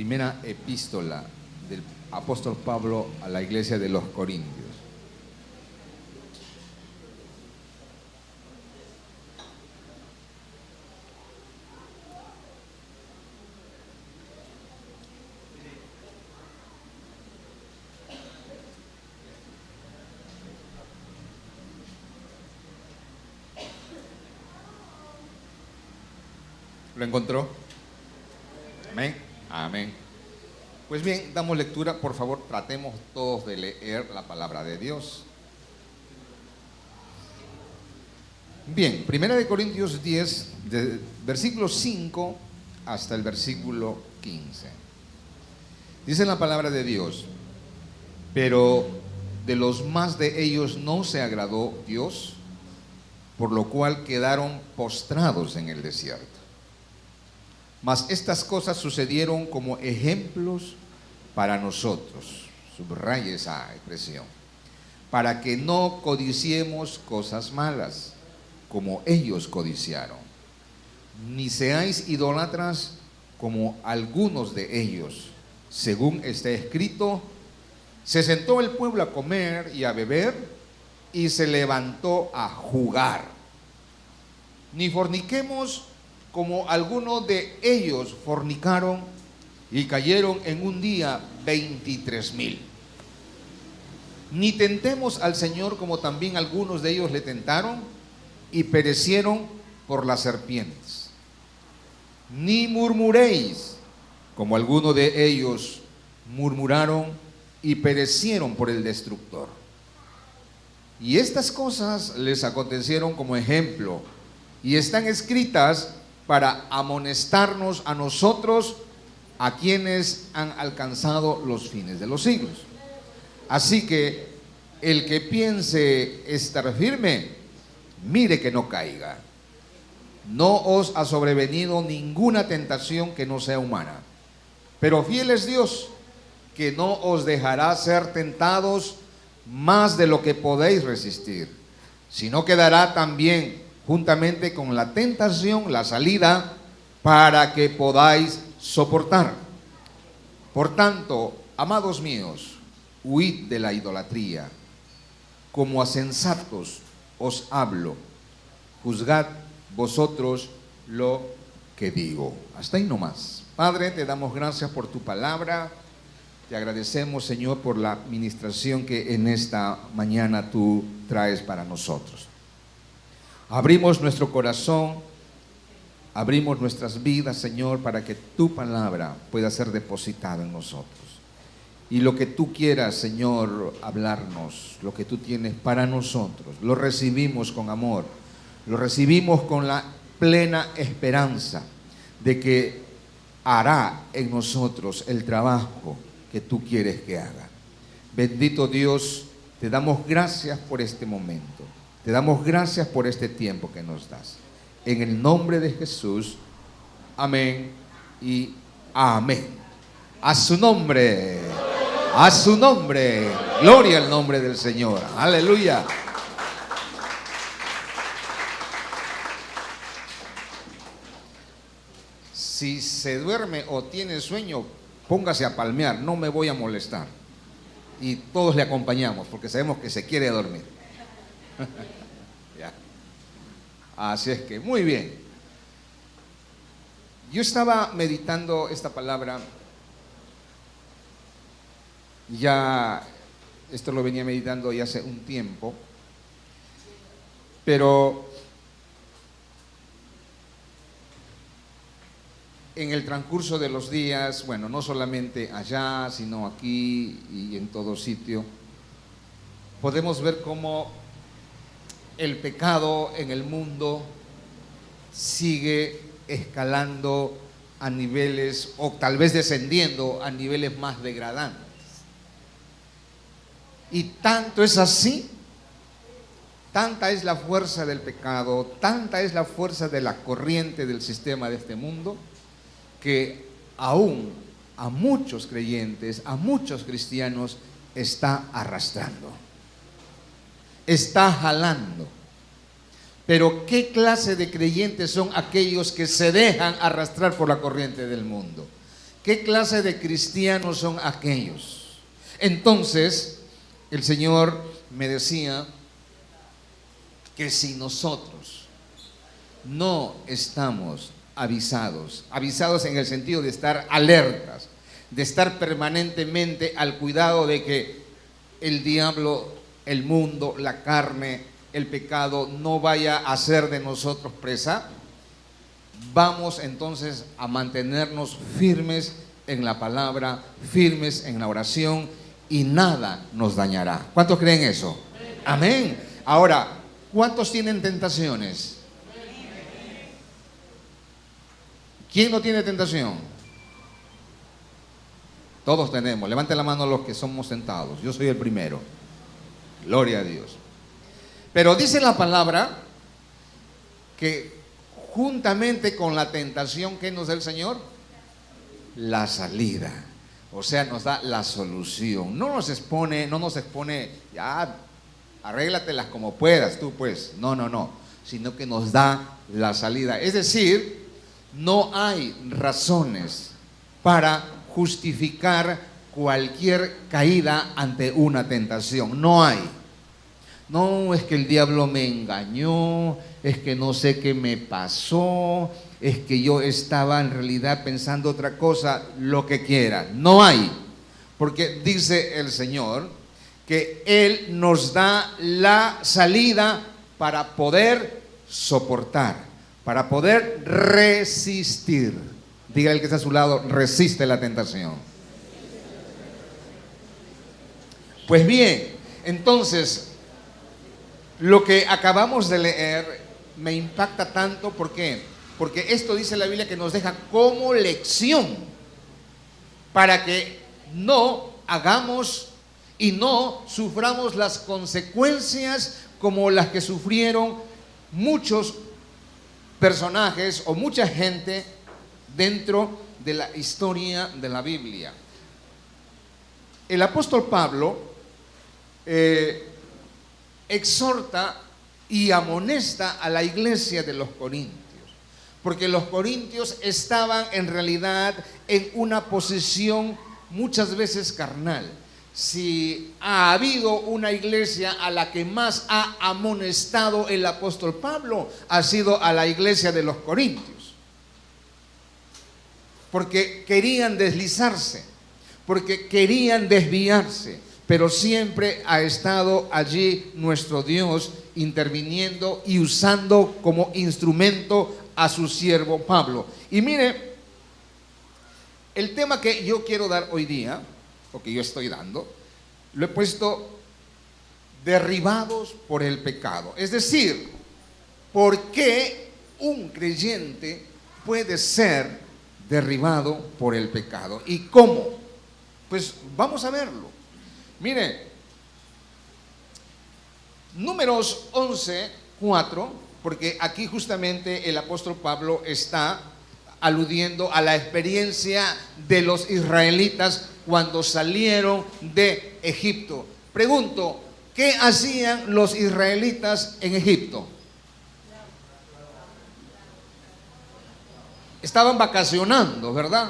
primera epístola del apóstol Pablo a la iglesia de los Corintios. ¿Lo encontró? Amén. Amén. Pues bien, damos lectura. Por favor, tratemos todos de leer la palabra de Dios. Bien, Primera de Corintios 10, versículo 5 hasta el versículo 15. Dice la palabra de Dios: pero de los más de ellos no se agradó Dios, por lo cual quedaron postrados en el desierto. Mas estas cosas sucedieron como ejemplos para nosotros, subraye esa expresión, para que no codiciemos cosas malas, como ellos codiciaron, ni seáis idólatras como algunos de ellos. Según está escrito: se sentó el pueblo a comer y a beber, y se levantó a jugar. Ni forniquemos como algunos de ellos fornicaron, y cayeron en un día 23,000. Ni tentemos al Señor como también algunos de ellos le tentaron, y perecieron por las serpientes. Ni murmuréis como algunos de ellos murmuraron, y perecieron por el destructor. Y estas cosas les acontecieron como ejemplo, y están escritas para amonestarnos a nosotros, a quienes han alcanzado los fines de los siglos. Así que el que piense estar firme, mire que no caiga. No os ha sobrevenido ninguna tentación que no sea humana, pero fiel es Dios, que no os dejará ser tentados más de lo que podéis resistir, sino que dará también juntamente con la tentación la salida, para que podáis soportar. Por tanto, amados míos, huid de la idolatría. Como a sensatos os hablo, juzgad vosotros lo que digo. Hasta ahí nomás. Padre, te damos gracias por tu palabra. Te agradecemos, Señor, por la ministración que en esta mañana tú traes para nosotros. Abrimos nuestro corazón, abrimos nuestras vidas, Señor, para que tu palabra pueda ser depositada en nosotros. Y lo que tú quieras, Señor, hablarnos, lo que tú tienes para nosotros, lo recibimos con amor, lo recibimos con la plena esperanza de que hará en nosotros el trabajo que tú quieres que haga. Bendito Dios, te damos gracias por este momento. Te damos gracias por este tiempo que nos das. En el nombre de Jesús, amén y amén. A su nombre, a su nombre, gloria al nombre del Señor. Aleluya. Si se duerme o tiene sueño, póngase a palmear, no me voy a molestar. Y todos le acompañamos porque sabemos que se quiere dormir. Ya. Así es que, muy bien. Yo estaba meditando esta palabra, ya esto lo venía meditando ya hace un tiempo, pero en el transcurso de los días, bueno, no solamente allá, sino aquí y en todo sitio, podemos ver cómo el pecado en el mundo sigue escalando a niveles, o tal vez descendiendo a niveles más degradantes. Y tanto es así, tanta es la fuerza del pecado, tanta es la fuerza de la corriente del sistema de este mundo, que aún a muchos creyentes, a muchos cristianos está arrastrando, está jalando. Pero ¿qué clase de creyentes son aquellos que se dejan arrastrar por la corriente del mundo? ¿Qué clase de cristianos son aquellos? Entonces, el Señor me decía que si nosotros no estamos avisados en el sentido de estar alertas, de estar permanentemente al cuidado de que el diablo, el mundo, la carne, el pecado no vaya a ser de nosotros presa, vamos entonces a mantenernos firmes en la palabra, firmes en la oración, y nada nos dañará. ¿Cuántos creen eso? Amén. Ahora, ¿cuántos tienen tentaciones? ¿Quién no tiene tentación? Todos tenemos. Levanten la mano los que somos tentados. Yo soy el primero. Gloria a Dios. Pero dice la palabra que juntamente con la tentación, ¿qué nos da el Señor? La salida. O sea, nos da la solución. No nos expone, ya, arréglatelas como puedas tú, pues. No. Sino que nos da la salida. Es decir, no hay razones para justificar cualquier caída ante una tentación. No hay. No, es que el diablo me engañó, es que no sé qué me pasó, es que yo estaba en realidad pensando otra cosa, lo que quiera. No hay. Porque dice el Señor que Él nos da la salida para poder soportar, para poder resistir. Diga el que está a su lado, resiste la tentación. Pues bien, entonces, lo que acabamos de leer me impacta tanto. ¿Por qué? Porque esto dice la Biblia que nos deja como lección para que no hagamos y no suframos las consecuencias como las que sufrieron muchos personajes o mucha gente dentro de la historia de la Biblia. El apóstol Pablo exhorta y amonesta a la iglesia de los Corintios, porque los corintios estaban en realidad en una posición muchas veces carnal. Si ha habido una iglesia a la que más ha amonestado el apóstol Pablo, ha sido a la iglesia de los Corintios, porque querían deslizarse, porque querían desviarse, pero siempre ha estado allí nuestro Dios interviniendo y usando como instrumento a su siervo Pablo. Y mire, el tema que yo quiero dar hoy día, o que yo estoy dando, lo he puesto derribados por el pecado. Es decir, ¿por qué un creyente puede ser derribado por el pecado? ¿Y cómo? Pues vamos a verlo. Mire, Números 11:4, porque aquí justamente el apóstol Pablo está aludiendo a la experiencia de los israelitas cuando salieron de Egipto. Pregunto, ¿qué hacían los israelitas en Egipto? Estaban vacacionando, ¿verdad?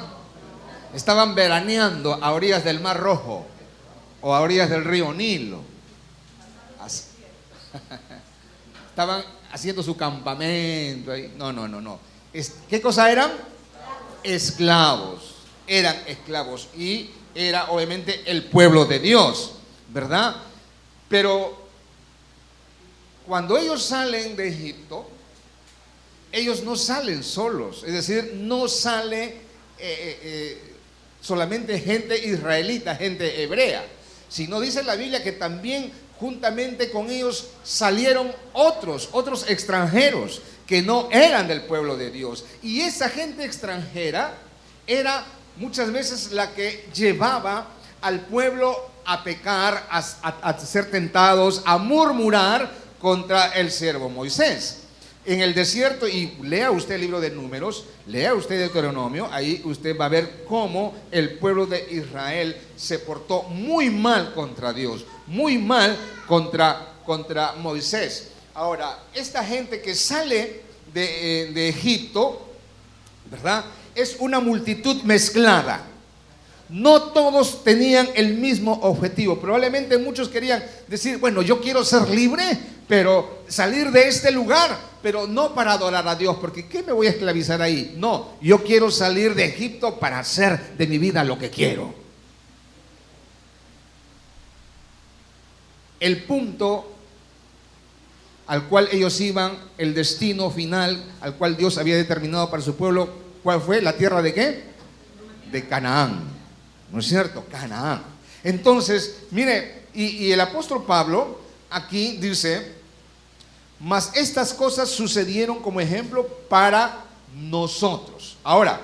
Estaban veraneando a orillas del Mar Rojo o a orillas del río Nilo. Estaban haciendo su campamento ahí. No. ¿Qué cosa eran? Esclavos. Eran esclavos y era obviamente el pueblo de Dios, ¿verdad? Pero cuando ellos salen de Egipto, ellos no salen solos. Es decir, no sale solamente gente israelita, gente hebrea, sino dice la Biblia que también juntamente con ellos salieron otros extranjeros que no eran del pueblo de Dios. Y esa gente extranjera era muchas veces la que llevaba al pueblo a pecar, a ser tentados, a murmurar contra el siervo Moisés. En el desierto, y lea usted el libro de Números, lea usted Deuteronomio, ahí usted va a ver cómo el pueblo de Israel se portó muy mal contra Dios, muy mal contra Moisés. Ahora, esta gente que sale de Egipto, ¿verdad? es una multitud mezclada. No todos tenían el mismo objetivo. Probablemente muchos querían decir, bueno, yo quiero ser libre, pero salir de este lugar, pero no para adorar a Dios, porque ¿qué me voy a esclavizar ahí? No, yo quiero salir de Egipto para hacer de mi vida lo que quiero. El punto al cual ellos iban, el destino final al cual Dios había determinado para su pueblo, ¿cuál fue? ¿La tierra de qué? De Canaán. ¿No es cierto? Canaán. Entonces, mire, y el apóstol Pablo aquí dice, mas estas cosas sucedieron como ejemplo para nosotros. Ahora,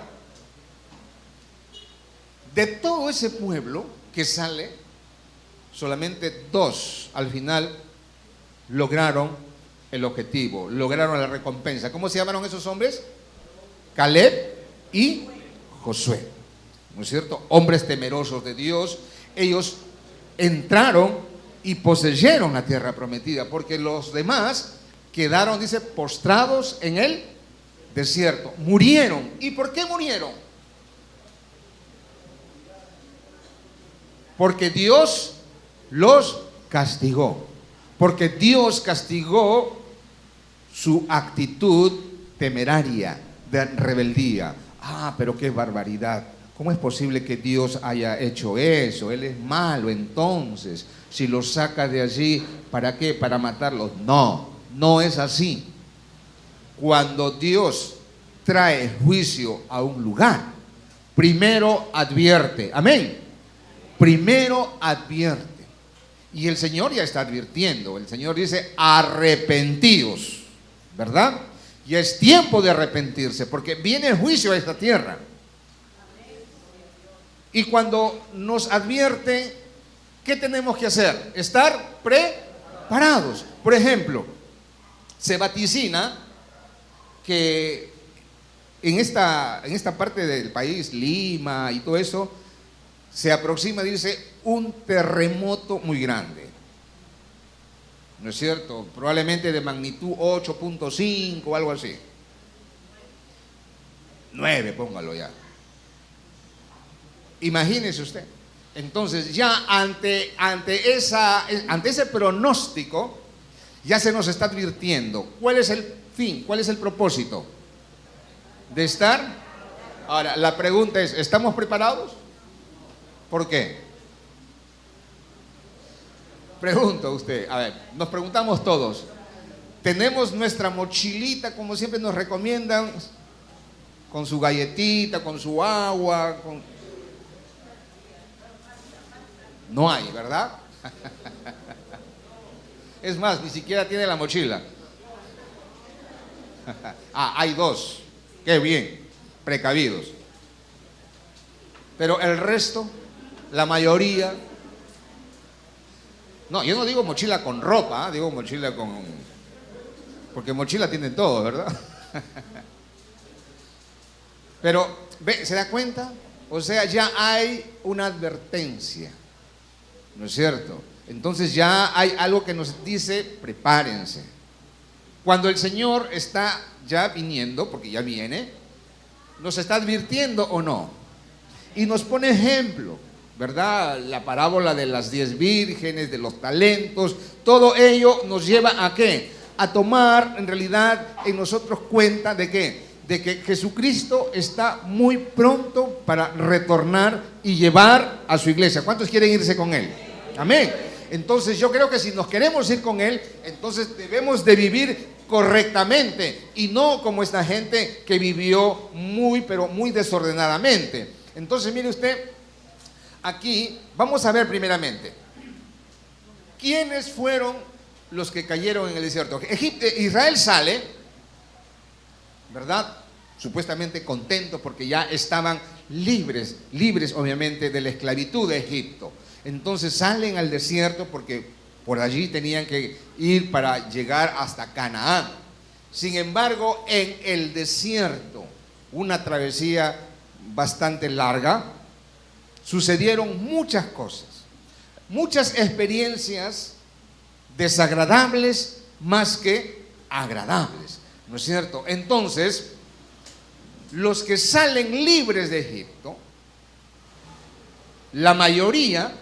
de todo ese pueblo que sale, solamente 2 al final lograron el objetivo, lograron la recompensa. ¿Cómo se llamaron esos hombres? Caleb y Josué. ¿No es cierto? Hombres temerosos de Dios. Ellos entraron y poseyeron la tierra prometida, porque los demás quedaron, dice, postrados en el desierto. Murieron. ¿Y por qué murieron? Porque Dios los castigó. Porque Dios castigó su actitud temeraria, de rebeldía. Ah, pero qué barbaridad. ¿Cómo es posible que Dios haya hecho eso? Él es malo. Entonces, si los saca de allí, ¿para qué? ¿Para matarlos? No, no es así. Cuando Dios trae juicio a un lugar, primero advierte. Amén. Primero advierte. Y el Señor ya está advirtiendo. El Señor dice, arrepentíos, ¿verdad? Y es tiempo de arrepentirse, porque viene el juicio a esta tierra. Y cuando nos advierte, ¿qué tenemos que hacer? Estar preparados. Por ejemplo, se vaticina que en esta parte del país, Lima y todo eso, se aproxima, dice, un terremoto muy grande. ¿No es cierto? Probablemente de magnitud 8.5 o algo así. 9, póngalo ya. Imagínese usted. Entonces ya ante ese pronóstico ya se nos está advirtiendo cuál es el fin, cuál es el propósito de estar. Ahora, la pregunta es, ¿estamos preparados? ¿Por qué? Pregunto a usted, a ver, nos preguntamos todos. ¿Tenemos nuestra mochilita, como siempre nos recomiendan, con su galletita, con su agua, No hay, ¿verdad? Es más, ni siquiera tiene la mochila. Hay 2. Qué bien, precavidos. Pero el resto, la mayoría. No, yo no digo mochila con ropa, digo mochila con... Porque mochila tienen todo, ¿verdad? Pero, ¿se da cuenta? O sea, ya hay una advertencia. ¿No es cierto? Entonces ya hay algo que nos dice, prepárense. Cuando el Señor está ya viniendo, porque ya viene, ¿nos está advirtiendo o no? Y nos pone ejemplo, ¿verdad? La parábola de las 10 vírgenes, de los talentos, todo ello nos lleva a ¿qué? A tomar en realidad en nosotros cuenta de ¿qué? De que Jesucristo está muy pronto para retornar y llevar a su iglesia. ¿Cuántos quieren irse con Él? Amén. Entonces yo creo que si nos queremos ir con Él, entonces debemos de vivir correctamente y no como esta gente que vivió pero muy desordenadamente. Entonces mire usted, aquí vamos a ver primeramente, ¿quiénes fueron los que cayeron en el desierto? Israel sale, ¿verdad? Supuestamente contento porque ya estaban libres obviamente de la esclavitud de Egipto. Entonces salen al desierto porque por allí tenían que ir para llegar hasta Canaán. Sin embargo, en el desierto, una travesía bastante larga, sucedieron muchas cosas, muchas experiencias desagradables más que agradables, ¿no es cierto? Entonces, los que salen libres de Egipto, la mayoría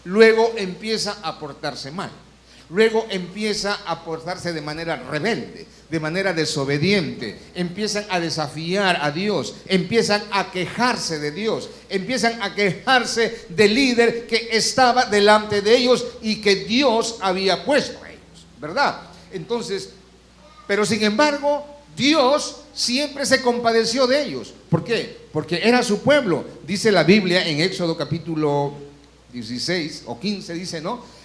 luego empieza a portarse mal. Luego empieza a portarse de manera rebelde, de manera desobediente. Empiezan a desafiar a Dios, empiezan a quejarse de Dios, empiezan a quejarse del líder que estaba delante de ellos y que Dios había puesto a ellos, ¿verdad? Entonces, pero sin embargo, Dios siempre se compadeció de ellos. ¿Por qué? Porque era su pueblo. Dice la Biblia en Éxodo capítulo 16 o 15, dice, ¿no?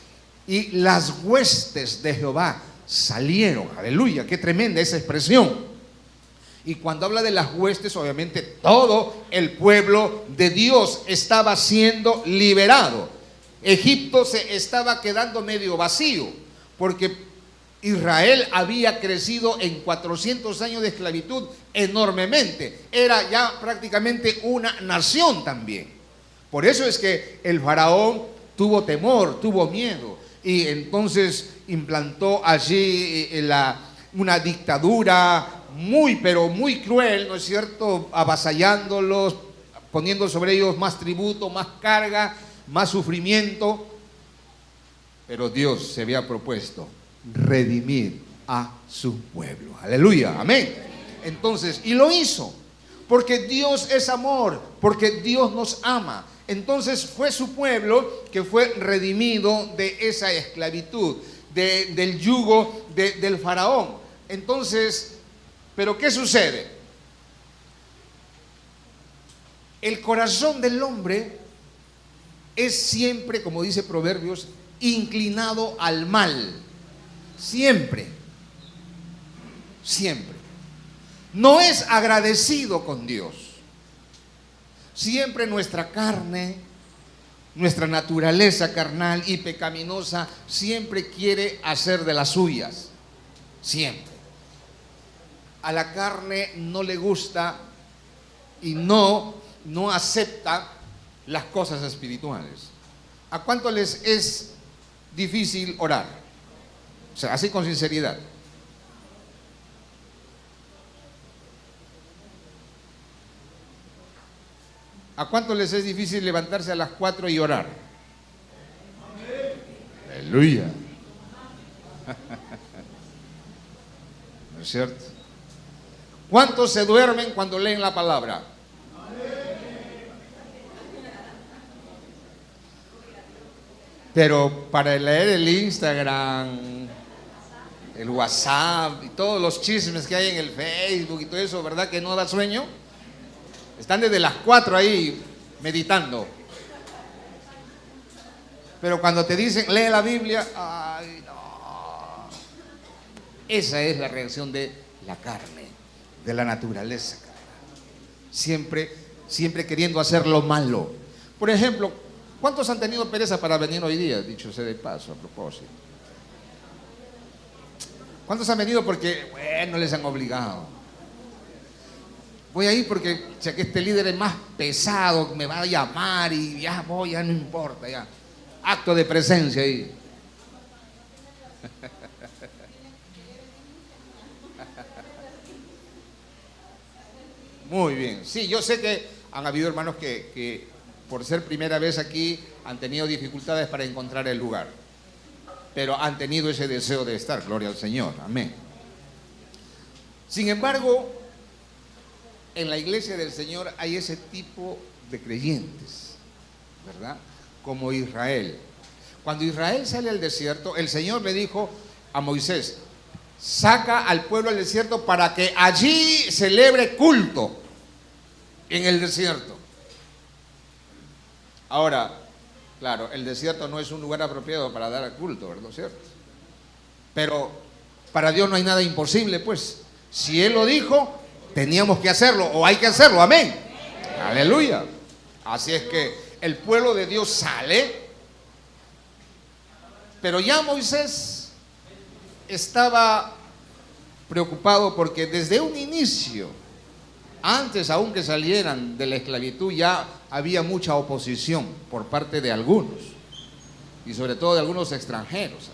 Y las huestes de Jehová salieron. Aleluya, qué tremenda esa expresión. Y cuando habla de las huestes, obviamente todo el pueblo de Dios estaba siendo liberado. Egipto se estaba quedando medio vacío, porque Israel había crecido en 400 años de esclavitud enormemente. Era ya prácticamente una nación también. Por eso es que el faraón tuvo temor, tuvo miedo. Y entonces implantó allí una dictadura muy, pero muy cruel, ¿no es cierto? Avasallándolos, poniendo sobre ellos más tributo, más carga, más sufrimiento. Pero Dios se había propuesto redimir a su pueblo. Aleluya, amén. Entonces, y lo hizo, porque Dios es amor, porque Dios nos ama. Entonces fue su pueblo que fue redimido de esa esclavitud, del yugo del faraón. Entonces, ¿pero qué sucede? El corazón del hombre es siempre, como dice Proverbios, inclinado al mal. Siempre. Siempre. No es agradecido con Dios. Siempre nuestra carne, nuestra naturaleza carnal y pecaminosa siempre quiere hacer de las suyas. Siempre. A la carne no le gusta y no acepta las cosas espirituales. ¿A cuánto les es difícil orar? O sea, así con sinceridad. ¿A cuánto les es difícil levantarse a las 4 y orar? Aleluya. ¿No es cierto? ¿Cuántos se duermen cuando leen la palabra? Pero para leer el Instagram, el WhatsApp y todos los chismes que hay en el Facebook y todo eso, ¿verdad que no da sueño? Están desde las 4 ahí meditando. Pero cuando te dicen, lee la Biblia, ay no. Esa es la reacción de la carne, de la naturaleza. Siempre queriendo hacer lo malo. Por ejemplo, ¿cuántos han tenido pereza para venir hoy día? Dicho sea de paso, a propósito. ¿Cuántos han venido porque, bueno, les han obligado? Voy a ir porque ya que este líder es más pesado, me va a llamar y ya voy, ya no importa, ya. Acto de presencia ahí. Muy bien. Sí, yo sé que han habido hermanos que por ser primera vez aquí han tenido dificultades para encontrar el lugar. Pero han tenido ese deseo de estar, gloria al Señor, amén. Sin embargo, en la iglesia del Señor hay ese tipo de creyentes, ¿verdad? Como Israel. Cuando Israel sale al desierto, el Señor le dijo a Moisés, saca al pueblo al desierto para que allí celebre culto en el desierto. Ahora, claro, el desierto no es un lugar apropiado para dar culto, ¿verdad? ¿Cierto? Pero para Dios no hay nada imposible, pues. Si Él lo dijo, teníamos que hacerlo, o hay que hacerlo, amén. Aleluya. Así es que el pueblo de Dios sale, pero ya Moisés estaba preocupado porque desde un inicio, antes aún que salieran de la esclavitud, ya había mucha oposición por parte de algunos, y sobre todo de algunos extranjeros.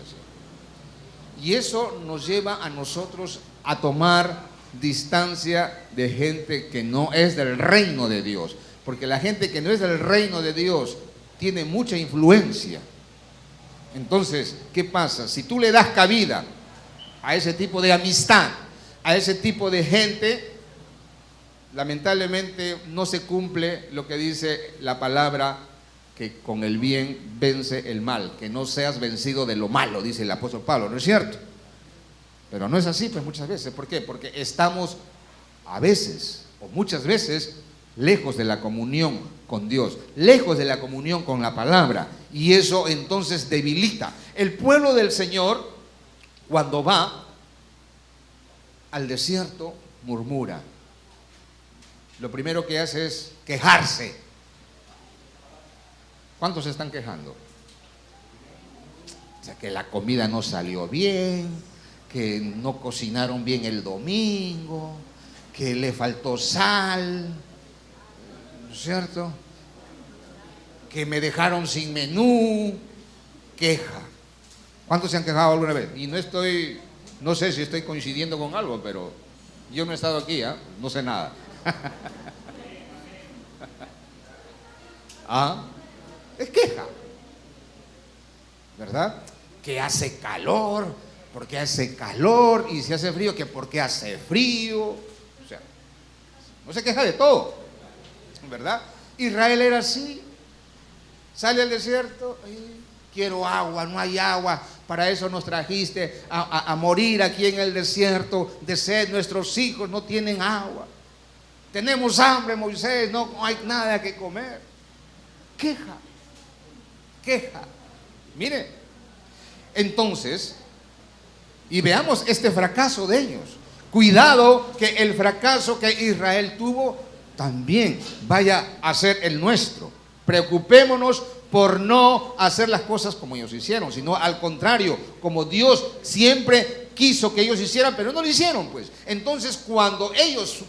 Y eso nos lleva a nosotros a tomar distancia de gente que no es del reino de Dios. Porque la gente que no es del reino de Dios tiene mucha influencia. Entonces, ¿qué pasa? Si tú le das cabida a ese tipo de amistad, a ese tipo de gente, lamentablemente no se cumple lo que dice la palabra, que con el bien vence el mal, que no seas vencido de lo malo, dice el apóstol Pablo, ¿no es cierto? Pero no es así, pues, muchas veces. ¿Por qué? Porque estamos a veces o muchas veces lejos de la comunión con Dios, lejos de la comunión con la palabra, y eso entonces debilita. El pueblo del Señor, cuando va al desierto, murmura. Lo primero que hace es quejarse. ¿Cuántos se están quejando? O sea, que la comida no salió bien, que no cocinaron bien el domingo, que le faltó sal, ¿no es cierto? Que me dejaron sin menú. Queja. ¿Cuántos se han quejado alguna vez? Y no sé si estoy coincidiendo con algo, pero yo no he estado aquí, ¿eh? No sé nada. ¿Ah? Es queja, ¿verdad? Que hace calor, porque hace calor, y si hace frío, que porque hace frío. O sea, no se queja de todo, ¿verdad? Israel era así. Sale al desierto, quiero agua, no hay agua, para eso nos trajiste a morir aquí en el desierto de sed, nuestros hijos no tienen agua, tenemos hambre, Moisés, no hay nada que comer. Queja. Mire, entonces, y veamos este fracaso de ellos. Cuidado que el fracaso que Israel tuvo también vaya a ser el nuestro. Preocupémonos por no hacer las cosas como ellos hicieron, sino al contrario, como Dios siempre quiso que ellos hicieran, pero no lo hicieron, pues. Entonces, cuando ellos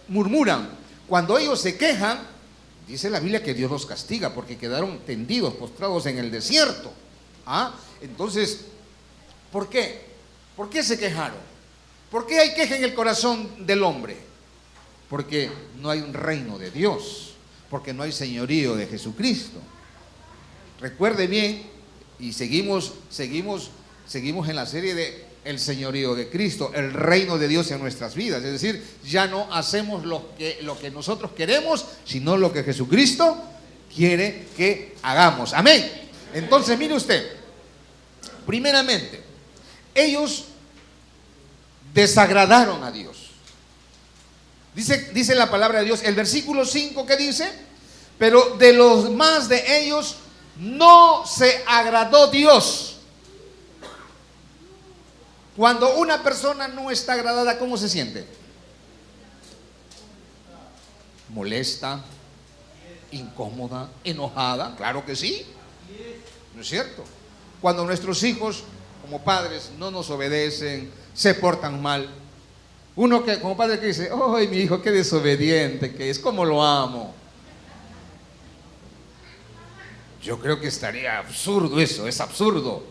murmuran, cuando ellos se quejan, dice la Biblia que Dios los castiga porque quedaron tendidos, postrados en el desierto. ¿Ah? Entonces, ¿por qué? ¿Por qué se quejaron? ¿Por qué hay queja en el corazón del hombre? Porque no hay un reino de Dios, porque no hay señorío de Jesucristo. Recuerde bien, y seguimos en la serie de el señorío de Cristo, el reino de Dios en nuestras vidas. Es decir, ya no hacemos lo que nosotros queremos, sino lo que Jesucristo quiere que hagamos. Amén. Entonces, mire usted, primeramente, ellos desagradaron a Dios. Dice la palabra de Dios, el versículo 5, ¿qué dice? Pero de los más de ellos no se agradó Dios. Cuando una persona no está agradada, ¿cómo se siente? Molesta, incómoda, enojada, claro que sí, ¿no es cierto? Cuando nuestros hijos, como padres, no nos obedecen, se portan mal, uno que como padre que dice, ¡ay, mi hijo, qué desobediente que es! ¿Cómo lo amo? Yo creo que estaría absurdo eso, es absurdo,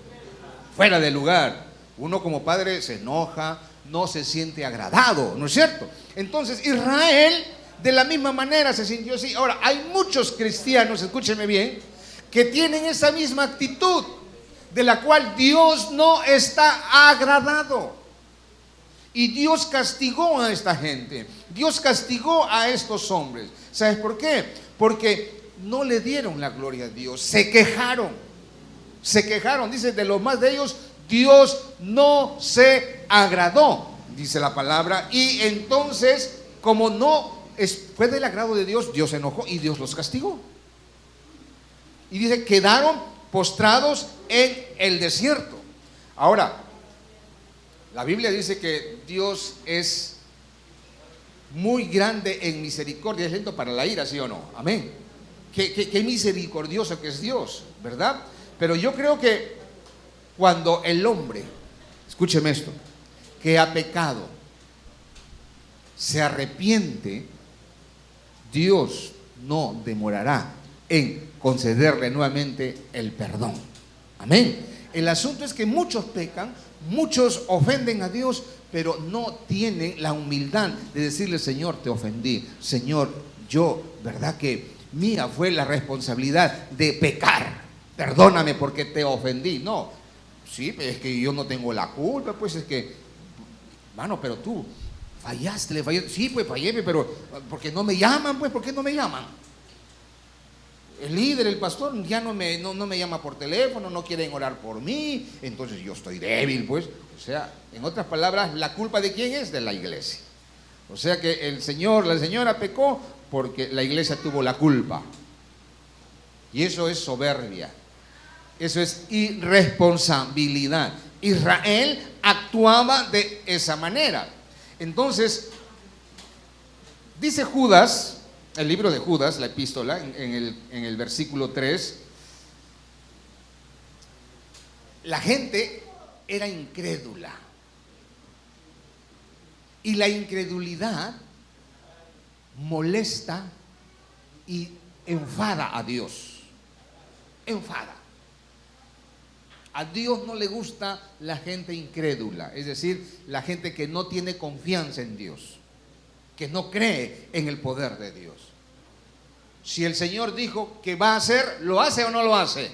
fuera de lugar. Uno como padre se enoja, no se siente agradado, ¿no es cierto? Entonces Israel de la misma manera se sintió así. Ahora, hay muchos cristianos, escúcheme bien, que tienen esa misma actitud, de la cual Dios no está agradado. Y Dios castigó a esta gente, Dios castigó a estos hombres. ¿Sabes por qué? Porque no le dieron la gloria a Dios, se quejaron, dice, de los más de ellos, Dios no se agradó, dice la palabra, y entonces, como no fue del agrado de Dios, Dios se enojó y Dios los castigó. Y dice, quedaron postrados en el desierto. Ahora, la Biblia dice que Dios es muy grande en misericordia, es lento para la ira, ¿sí o no? Amén. Qué misericordioso que es Dios, ¿verdad? Pero yo creo que cuando el hombre, escúcheme esto, que ha pecado, se arrepiente, Dios no demorará en concederle nuevamente el perdón. Amén. El asunto es que muchos pecan, muchos ofenden a Dios, pero no tienen la humildad de decirle: Señor, te ofendí. Señor, yo, verdad que mía fue la responsabilidad de pecar. Perdóname porque te ofendí. No, sí, es que yo no tengo la culpa, pues es que, hermano, pero tú fallaste, le fallaste. Sí, pues fallé, pero porque no me llaman, pues, ¿por qué no me llaman? El líder, el pastor, ya no me llama por teléfono, no quieren orar por mí, entonces yo estoy débil, pues. O sea, en otras palabras, ¿la culpa de quién es? De la iglesia. O sea que el señor, la señora pecó porque la iglesia tuvo la culpa. Y eso es soberbia. Eso es irresponsabilidad. Israel actuaba de esa manera. Entonces, dice Judas, el libro de Judas, la epístola, en el versículo 3, la gente era incrédula. Y la incredulidad molesta y enfada a Dios. Enfada. A Dios no le gusta la gente incrédula, es decir, la gente que no tiene confianza en Dios, que no cree en el poder de Dios. Si el Señor dijo que va a hacer, ¿lo hace o no lo hace?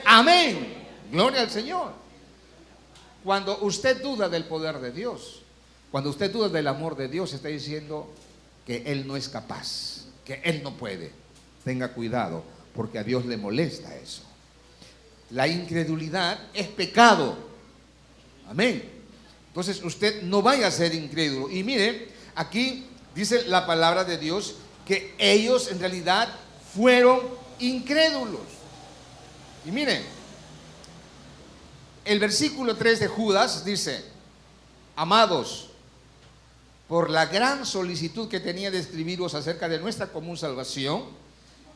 Amén. Gloria al Señor. Cuando usted duda del poder de Dios, cuando usted duda del amor de Dios, está diciendo que Él no es capaz, que Él no puede. Tenga cuidado, porque a Dios le molesta eso. La incredulidad es pecado. Amén. Entonces usted no vaya a ser incrédulo. Y mire, aquí dice la palabra de Dios que ellos en realidad fueron incrédulos. Y mire, el versículo 3 de Judas dice: amados, por la gran solicitud que tenía de escribiros acerca de nuestra común salvación,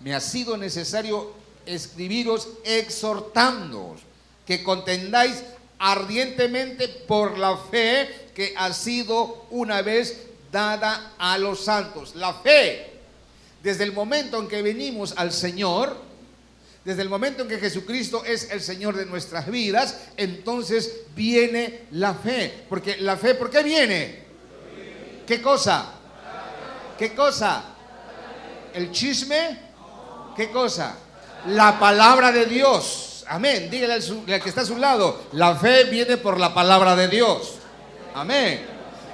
me ha sido necesario escribiros exhortándoos que contendáis ardientemente por la fe que ha sido una vez dada a los santos. La fe, desde el momento en que venimos al Señor, desde el momento en que Jesucristo es el Señor de nuestras vidas, entonces viene la fe. Porque la fe, ¿por qué viene? ¿Qué cosa? ¿Qué cosa? ¿El chisme? ¿Qué cosa? La palabra de Dios. Amén. Dígale al que está a su lado: la fe viene por la palabra de Dios. Amén.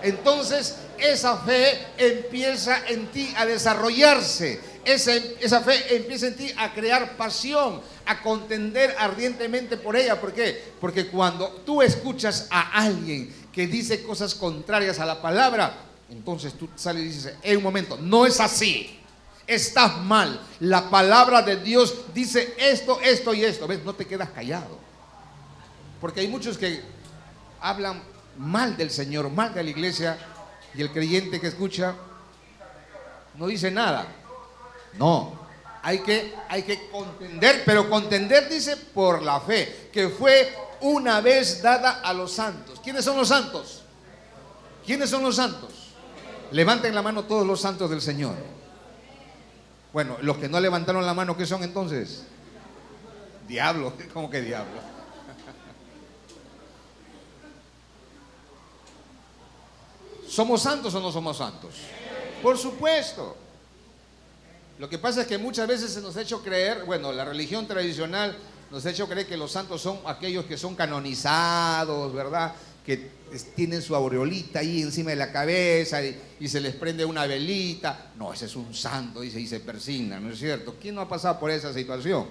Entonces esa fe empieza en ti a desarrollarse. Esa fe empieza en ti a crear pasión, a contender ardientemente por ella. ¿Por qué? Porque cuando tú escuchas a alguien que dice cosas contrarias a la palabra, entonces tú sales y dices: en un momento, no es así. Estás mal. La palabra de Dios dice esto, esto y esto. ¿Ves? No te quedas callado. Porque hay muchos que hablan mal del Señor, mal de la iglesia, y el creyente que escucha no dice nada. No, hay que contender, pero contender dice por la fe, que fue una vez dada a los santos. ¿Quiénes son los santos? ¿Quiénes son los santos? Levanten la mano todos los santos del Señor. Bueno, los que no levantaron la mano, ¿qué son entonces? Diablo. ¿Cómo que diablo? ¿Somos santos o no somos santos? Por supuesto. Lo que pasa es que muchas veces se nos ha hecho creer, bueno, la religión tradicional nos ha hecho creer que los santos son aquellos que son canonizados, ¿verdad? Que tienen su aureolita ahí encima de la cabeza y se les prende una velita. No, ese es un santo, y se persigna, ¿no es cierto? ¿Quién no ha pasado por esa situación?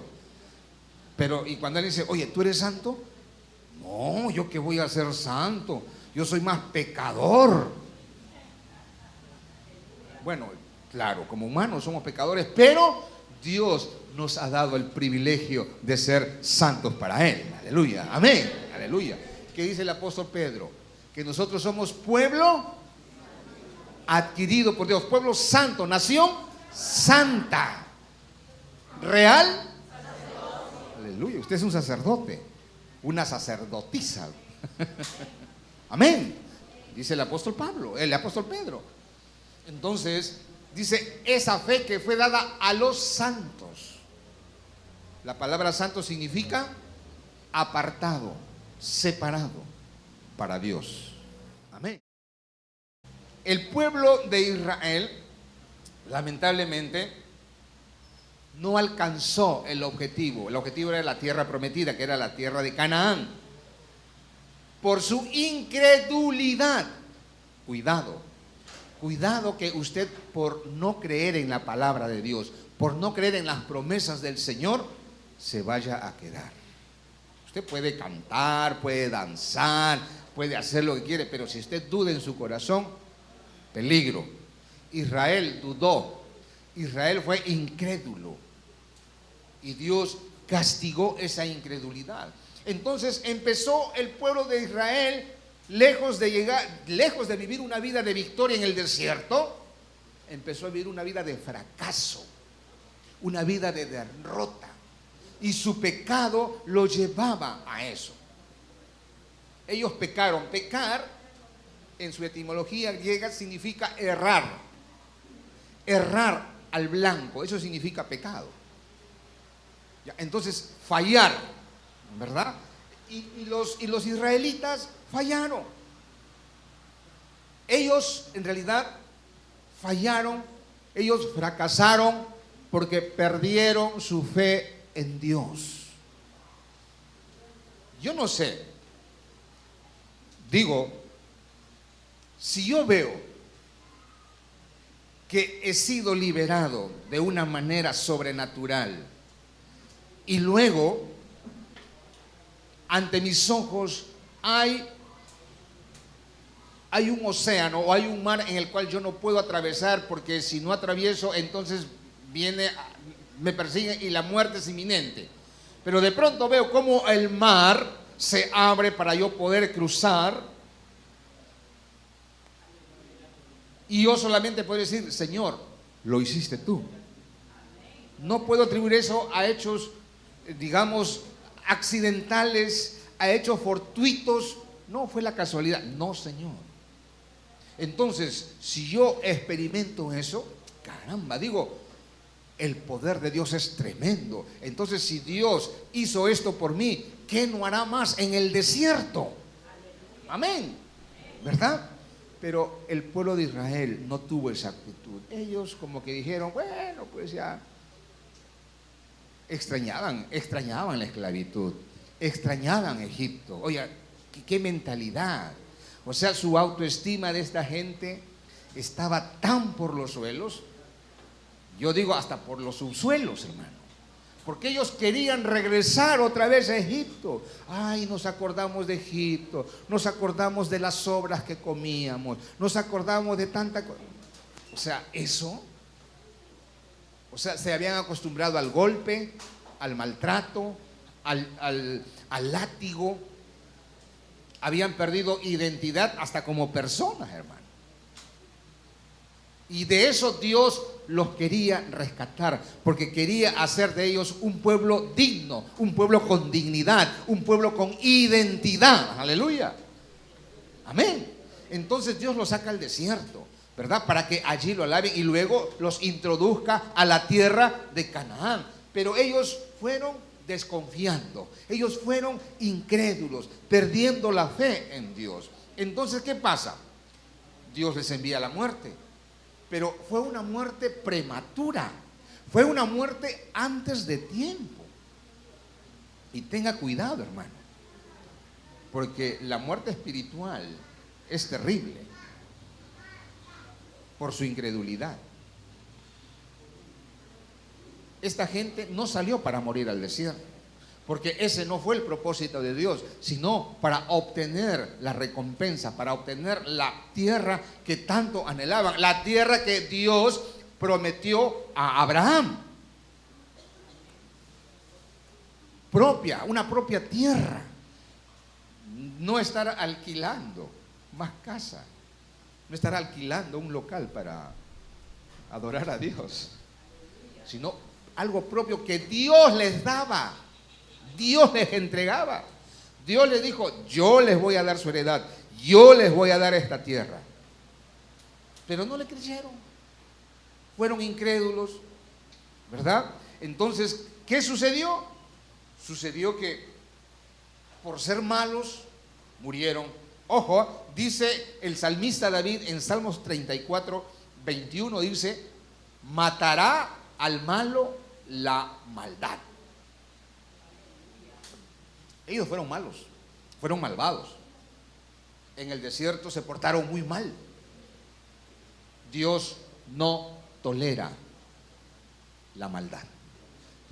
Pero, y cuando él dice: oye, ¿tú eres santo? No, ¿yo qué voy a ser santo? Yo soy más pecador. Bueno, claro, como humanos somos pecadores, pero Dios nos ha dado el privilegio de ser santos para Él. Aleluya, amén, aleluya. ¿Qué dice el apóstol Pedro? Que nosotros somos pueblo adquirido por Dios, pueblo santo, nación santa, real. Aleluya, usted es un sacerdote, una sacerdotisa. Amén, dice el apóstol Pablo, el apóstol Pedro. Entonces dice: esa fe que fue dada a los santos. La palabra santo significa apartado, separado para Dios. Amén. el pueblo de Israel, lamentablemente, no alcanzó el objetivo. El objetivo era la tierra prometida, que era la tierra de Canaán. Por su incredulidad. Cuidado, cuidado que usted, por no creer en la palabra de Dios, por no creer en las promesas del Señor, se vaya a quedar. Usted puede cantar, puede danzar, puede hacer lo que quiere, pero si usted duda en su corazón, peligro. Israel dudó, Israel fue incrédulo y Dios castigó esa incredulidad. Entonces empezó el pueblo de Israel, lejos de vivir una vida de victoria en el desierto, empezó a vivir una vida de fracaso, una vida de derrota, y su pecado lo llevaba a eso. Ellos pecaron. Pecar, en su etimología griega, significa errar. Errar al blanco, eso significa pecado. Entonces, fallar, ¿verdad? Y los israelitas fallaron. Ellos en realidad fallaron, ellos fracasaron porque perdieron su fe en Dios. Yo no sé, digo, si yo veo que he sido liberado de una manera sobrenatural y luego ante mis ojos hay un océano o hay un mar en el cual yo no puedo atravesar, porque si no atravieso entonces me persigue y la muerte es inminente, pero de pronto veo cómo el mar se abre para yo poder cruzar, y yo solamente puedo decir: Señor, lo hiciste tú. No puedo atribuir eso a hechos, digamos, accidentales, a hechos fortuitos. No fue la casualidad, no, Señor. Entonces, si yo experimento eso, caramba, digo, el poder de Dios es tremendo. Entonces, si Dios hizo esto por mí, ¿qué no hará más en el desierto? Amén, ¿verdad? Pero el pueblo de Israel no tuvo esa actitud. Ellos como que dijeron: bueno, pues ya. Extrañaban la esclavitud, extrañaban Egipto. Oiga, ¿qué mentalidad? O sea, su autoestima de esta gente estaba tan por los suelos, yo digo hasta por los subsuelos, hermano, porque ellos querían regresar otra vez a Egipto. Ay, nos acordamos de Egipto, nos acordamos de las sobras que comíamos, nos acordamos de tanta cosa. O sea, eso, se habían acostumbrado al golpe, al maltrato, al látigo. Habían perdido identidad hasta como personas, hermano. Y de eso Dios los quería rescatar, porque quería hacer de ellos un pueblo digno, un pueblo con dignidad, un pueblo con identidad. Aleluya. Amén. Entonces Dios los saca al desierto, ¿verdad? Para que allí lo alaben y luego los introduzca a la tierra de Canaán. Pero ellos fueron desconfiando, ellos fueron incrédulos, perdiendo la fe en Dios. Entonces, ¿qué pasa? Dios les envía la muerte, pero fue una muerte prematura, fue una muerte antes de tiempo. Y tenga cuidado, hermano, porque la muerte espiritual es terrible por su incredulidad. Esta gente no salió para morir al desierto, porque ese no fue el propósito de Dios, sino para obtener la recompensa, para obtener la tierra que tanto anhelaban, la tierra que Dios prometió a Abraham. Una propia tierra. No estar alquilando más casa, no estar alquilando un local para adorar a Dios, sino algo propio que Dios les daba, Dios les entregaba. Dios les dijo: yo les voy a dar su heredad, yo les voy a dar esta tierra. Pero no le creyeron, fueron incrédulos, ¿verdad? Entonces, ¿qué sucedió? Sucedió que por ser malos murieron Ojo, dice el salmista David en Salmos 34, 21, dice, matará al malo la maldad. Ellos fueron malos, fueron malvados. En el desierto se portaron muy mal. Dios no tolera la maldad.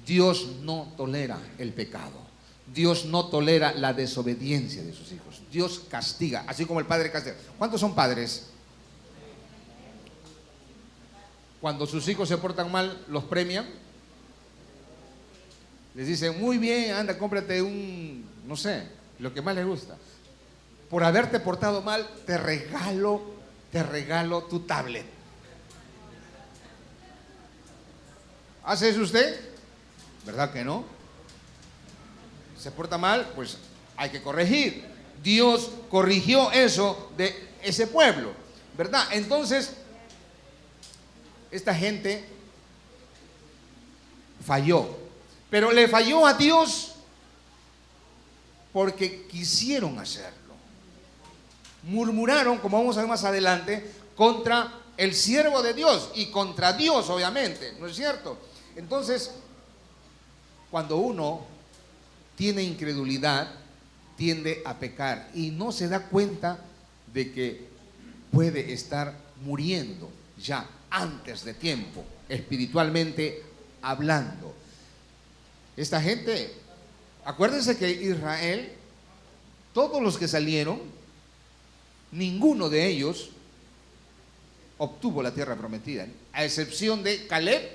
Dios no tolera el pecado. Dios no tolera la desobediencia de sus hijos. Dios castiga, así como el padre castiga. ¿Cuántos son padres? Cuando sus hijos se portan mal, los premian. Les dicen, muy bien, anda, cómprate un, no sé, lo que más les gusta. Por haberte portado mal, te regalo tu tablet. ¿Hace eso usted? ¿Verdad que no? Se porta mal, pues hay que corregir. Dios corrigió eso de ese pueblo, ¿verdad? Entonces, esta gente falló, pero le falló a Dios porque quisieron hacerlo. Murmuraron, como vamos a ver más adelante, contra el siervo de Dios y contra Dios, obviamente, ¿no es cierto? Entonces, cuando uno tiene incredulidad, tiende a pecar y no se da cuenta de que puede estar muriendo ya antes de tiempo, espiritualmente hablando. Esta gente, acuérdense que Israel, todos los que salieron, ninguno de ellos obtuvo la tierra prometida, a excepción de Caleb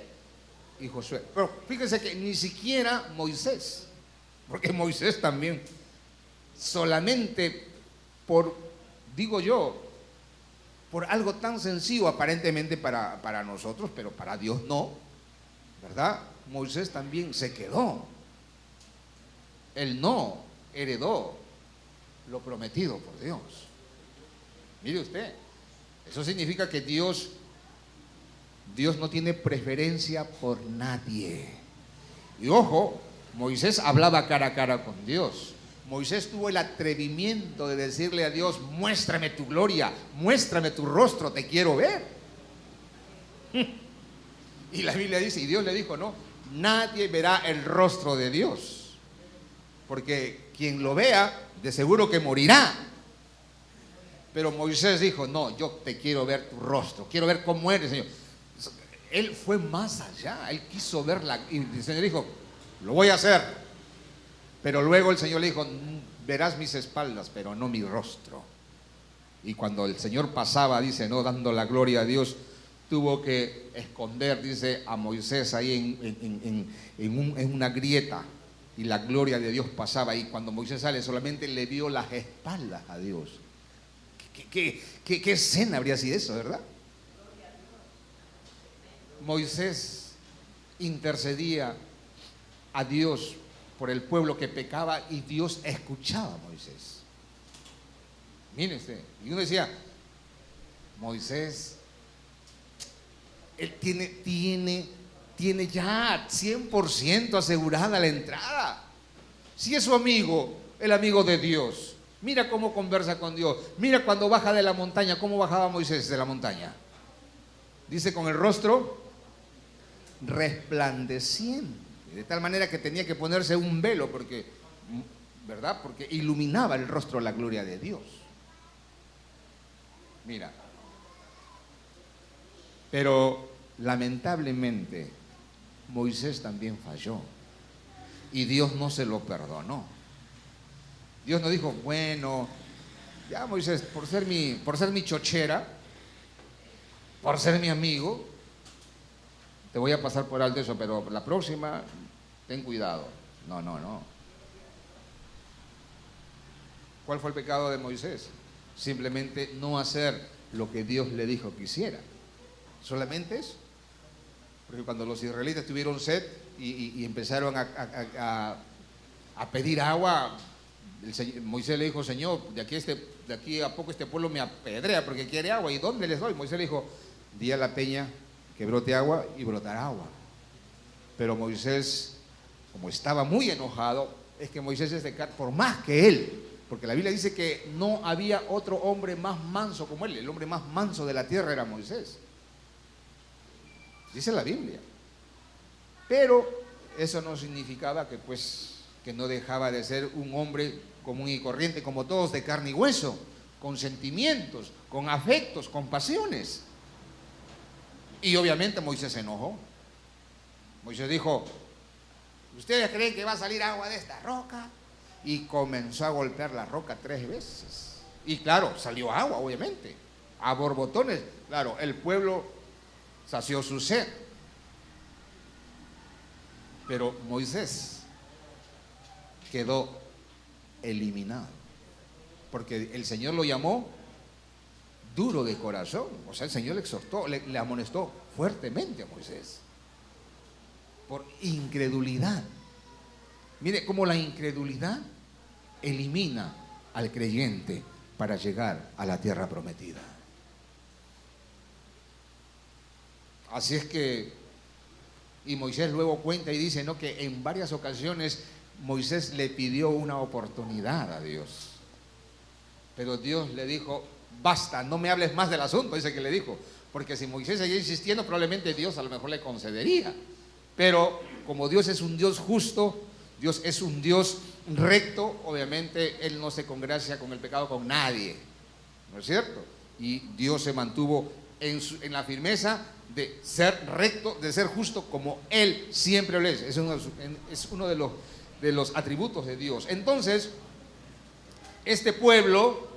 y Josué. Pero fíjense que ni siquiera Moisés, porque Moisés también, solamente por, digo yo, por algo tan sencillo aparentemente para nosotros, pero para Dios no, ¿verdad? Moisés también se quedó. Él no heredó lo prometido por Dios. Mire usted, eso significa que Dios no tiene preferencia por nadie. Y ojo, Moisés hablaba cara a cara con Dios. Moisés tuvo el atrevimiento de decirle a Dios, muéstrame tu gloria, muéstrame tu rostro, te quiero ver. Y la Biblia dice, y Dios le dijo, no, nadie verá el rostro de Dios, porque quien lo vea, de seguro que morirá. Pero Moisés dijo, no, yo te quiero ver tu rostro, quiero ver cómo eres, Señor. Él fue más allá, él quiso verla, y el Señor dijo, lo voy a hacer. Pero luego el Señor le dijo, verás mis espaldas, pero no mi rostro. Y cuando el Señor pasaba, dice, no, dando la gloria a Dios, tuvo que esconder, dice, a Moisés ahí en una grieta. Y la gloria de Dios pasaba. Y cuando Moisés sale, solamente le vio las espaldas a Dios. ¿Qué escena habría sido eso, verdad? Moisés intercedía a Dios por el pueblo que pecaba y Dios escuchaba a Moisés. Mire usted, y uno decía, Moisés, él tiene ya 100% asegurada la entrada. Si es su amigo, el amigo de Dios, mira cómo conversa con Dios, mira cuando baja de la montaña, cómo bajaba Moisés de la montaña. Dice con el rostro resplandeciente. De tal manera que tenía que ponerse un velo porque, ¿verdad? Porque iluminaba el rostro la gloria de Dios. Mira. Pero lamentablemente Moisés también falló y Dios no se lo perdonó. Dios no dijo, bueno, ya Moisés, por ser mi chochera, por ser mi amigo, te voy a pasar por alto eso, pero la próxima, ten cuidado. No. ¿Cuál fue el pecado de Moisés? Simplemente no hacer lo que Dios le dijo que hiciera. Solamente eso. Porque cuando los israelitas tuvieron sed y empezaron a pedir agua, Moisés le dijo, Señor, de aquí a poco este pueblo me apedrea porque quiere agua. ¿Y dónde les doy? Moisés le dijo, di a la peña que brote agua y brotará agua. Pero Moisés, como estaba muy enojado, es que Moisés es de carne, por más que él Porque la Biblia dice que no había otro hombre más manso como él. El hombre más manso de la tierra era Moisés. Dice la Biblia. Pero eso no significaba que no dejaba de ser un hombre común y corriente, como todos, de carne y hueso, con sentimientos, con afectos, con pasiones. Y obviamente Moisés se enojó. Moisés dijo: ¿ustedes creen que va a salir agua de esta roca? Y comenzó a golpear la roca 3 veces. Y claro, salió agua, obviamente, a borbotones. Claro, el pueblo sació su sed. Pero Moisés quedó eliminado, porque el Señor lo llamó duro de corazón. O sea, el Señor le exhortó, le amonestó fuertemente a Moisés por incredulidad. Mire cómo la incredulidad elimina al creyente para llegar a la tierra prometida. Así es que, y Moisés luego cuenta y dice, ¿no?, que en varias ocasiones Moisés le pidió una oportunidad a Dios, pero Dios le dijo: basta, no me hables más del asunto. Dice que le dijo, porque si Moisés seguía insistiendo, probablemente Dios a lo mejor le concedería. Pero como Dios es un Dios justo, Dios es un Dios recto, obviamente Él no se congracia con el pecado con nadie, ¿no es cierto? Y Dios se mantuvo en la firmeza de ser recto, de ser justo, como Él siempre lo es. Es uno de los atributos de Dios. Entonces, este pueblo,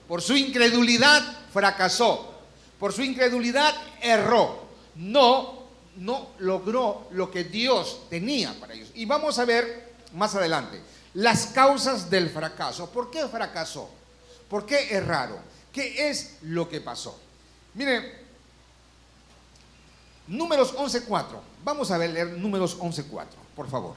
por su incredulidad fracasó, por su incredulidad erró, no logró lo que Dios tenía para ellos. Y vamos a ver más adelante las causas del fracaso. ¿Por qué fracasó? ¿Por qué erraron? ¿Qué es lo que pasó? Mire, Números 11:4. Vamos a leer Números 11:4, por favor.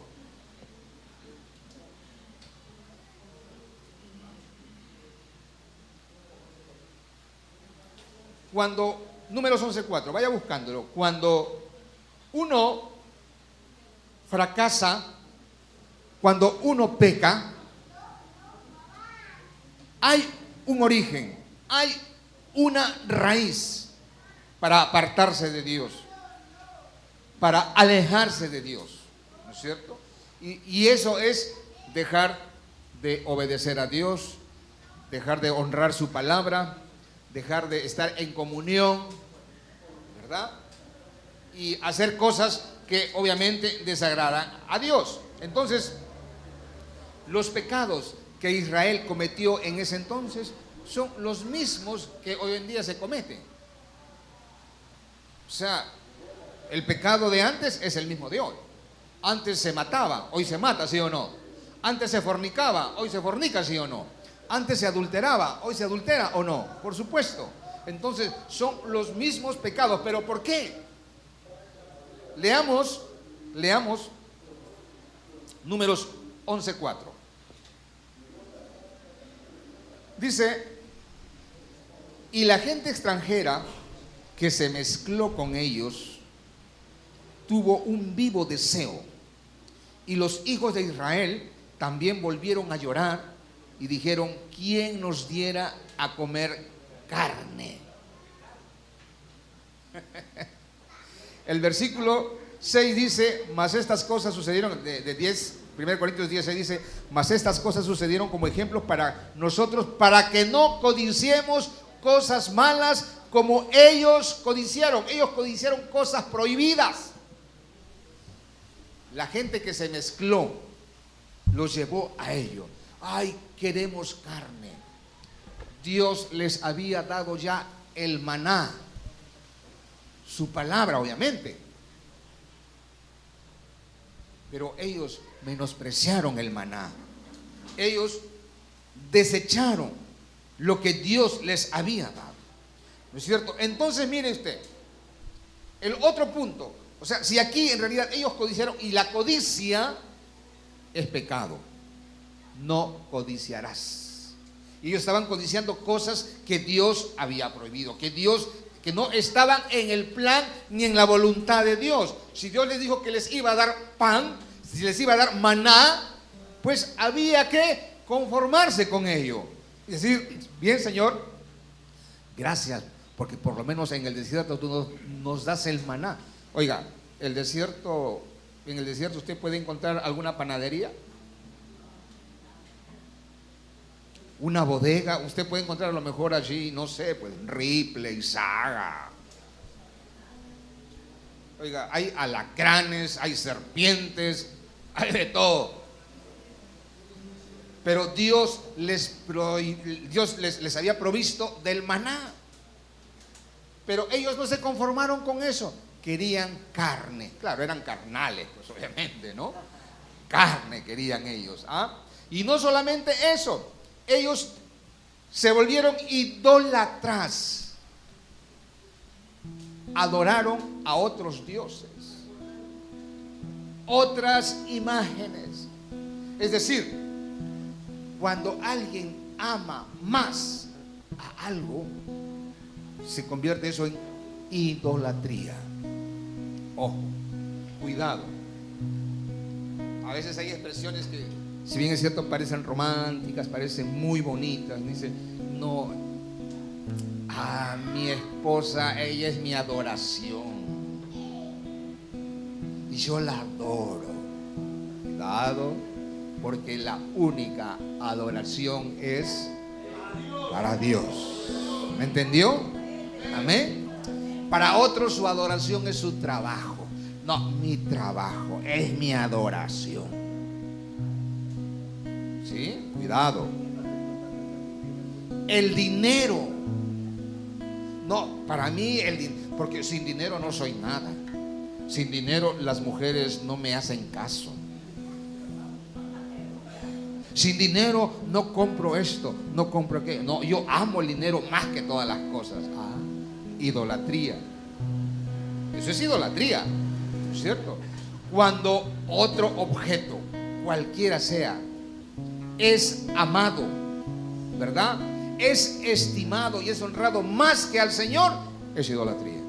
Números 11:4, vaya buscándolo. Cuando uno fracasa, cuando uno peca, hay un origen, hay una raíz para apartarse de Dios, para alejarse de Dios, ¿no es cierto? Y eso es dejar de obedecer a Dios, dejar de honrar su palabra, dejar de estar en comunión, ¿verdad? Y hacer cosas que obviamente desagradan a Dios. Entonces, los pecados que Israel cometió en ese entonces son los mismos que hoy en día se cometen. O sea, el pecado de antes es el mismo de hoy. Antes se mataba, hoy se mata, ¿sí o no? Antes se fornicaba, hoy se fornica, ¿sí o no? Antes se adulteraba, hoy se adultera, ¿o no? Por supuesto. Entonces son los mismos pecados. ¿Pero por qué? Leamos Números 11:4. Dice: y la gente extranjera que se mezcló con ellos tuvo un vivo deseo, y los hijos de Israel también volvieron a llorar y dijeron: ¿quién nos diera a comer carne? El versículo 6 dice: mas estas cosas sucedieron, de 1 Corintios 10:6 dice: mas estas cosas sucedieron como ejemplos para nosotros, para que no codiciemos cosas malas como ellos codiciaron. Ellos codiciaron cosas prohibidas. La gente que se mezcló los llevó a ello. Ay, queremos carne. Dios les había dado ya el maná, su palabra, obviamente, pero ellos menospreciaron el maná. Ellos desecharon lo que Dios les había dado, ¿no es cierto? Entonces, mire usted, el otro punto. O sea, si aquí en realidad ellos codiciaron, y la codicia es pecado, no codiciarás. Y ellos estaban codiciando cosas que Dios había prohibido, que no estaban en el plan ni en la voluntad de Dios. Si Dios les dijo que les iba a dar pan, si les iba a dar maná, pues había que conformarse con ello. Y decir, bien, Señor, gracias, porque por lo menos en el desierto tú nos das el maná. Oiga, en el desierto usted puede encontrar alguna panadería, una bodega. Usted puede encontrar a lo mejor allí, no sé, pues Ripley, Saga. Oiga, hay alacranes, hay serpientes, hay de todo. Pero Dios les había provisto del maná. Pero ellos no se conformaron con eso. Querían carne. Claro, eran carnales, pues obviamente, ¿no? Carne querían ellos. ¿Ah? Y no solamente eso, ellos se volvieron idólatras. Adoraron a otros dioses, otras imágenes. Es decir, cuando alguien ama más a algo, se convierte eso en idolatría. Ojo, cuidado. A veces hay expresiones que, si bien es cierto, parecen románticas, parecen muy bonitas. Dice, no, a mi esposa, ella es mi adoración y yo la adoro. Cuidado, porque la única adoración es para Dios. ¿Me entendió? Amén. Para otros su adoración es su trabajo. No, mi trabajo es mi adoración. ¿Sí? Cuidado. El dinero. No, para mí porque sin dinero no soy nada. Sin dinero las mujeres no me hacen caso. Sin dinero no compro esto, no compro aquello. No, yo amo el dinero más que todas las cosas. Ah, idolatría. Eso es idolatría, ¿no es cierto? Cuando otro objeto, cualquiera sea, es amado, ¿verdad? Es estimado y es honrado más que al Señor, es idolatría.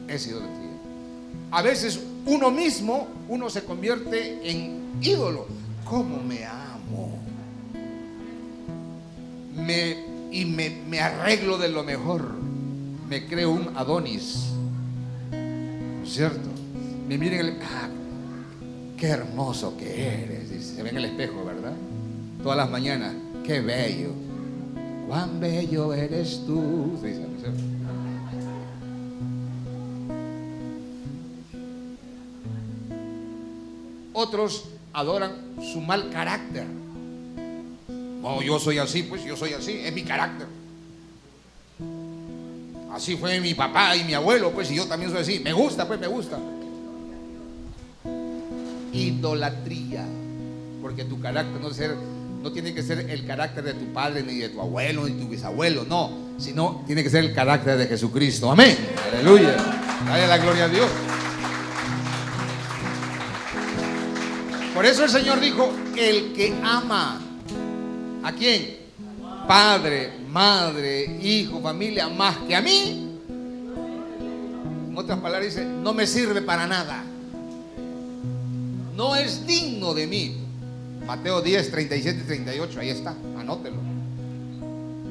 Es idolatría. A veces uno se convierte en ídolo. ¿Cómo me amo? Me arreglo de lo mejor. Me creo un Adonis, ¿no es cierto? Me miren qué hermoso que eres. Dice, se ve en el espejo, ¿verdad? Todas las mañanas, qué bello. Cuán bello eres tú. Se dice, ¿no es cierto? Otros adoran su mal carácter. No, yo soy así, pues yo soy así, es mi carácter. Así fue mi papá y mi abuelo, pues, y yo también soy así. Me gusta, pues me gusta. Idolatría. Porque tu carácter no tiene que ser el carácter de tu padre, ni de tu abuelo, ni de tu bisabuelo, no. Sino tiene que ser el carácter de Jesucristo. Amén. Aleluya. Dale la gloria a Dios. Por eso el Señor dijo, el que ama, ¿a quién? Padre, madre, hijo, familia, más que a mí. En otras palabras dice, no me sirve para nada. No es digno de mí. Mateo 10, 37 y 38, ahí está, anótelo.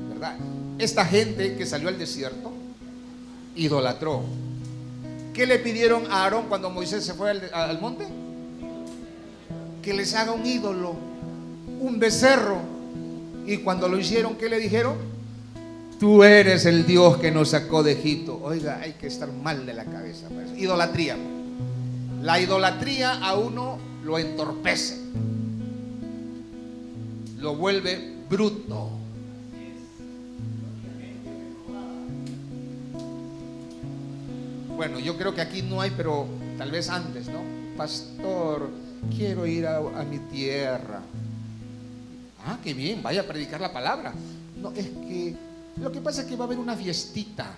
¿Verdad? Esta gente que salió al desierto, idolatró. ¿Qué le pidieron a Aarón cuando Moisés se fue al monte? Que les haga un ídolo, un becerro. Y cuando lo hicieron, ¿qué le dijeron? Tú eres el Dios que nos sacó de Egipto. Oiga, hay que estar mal de la cabeza. Pues. Idolatría. La idolatría a uno lo entorpece, lo vuelve bruto. Bueno, yo creo que aquí no hay, pero tal vez antes, ¿no? Pastor, quiero ir a mi tierra. Ah, qué bien, vaya a predicar la palabra. No, es que lo que pasa es que va a haber una fiestita.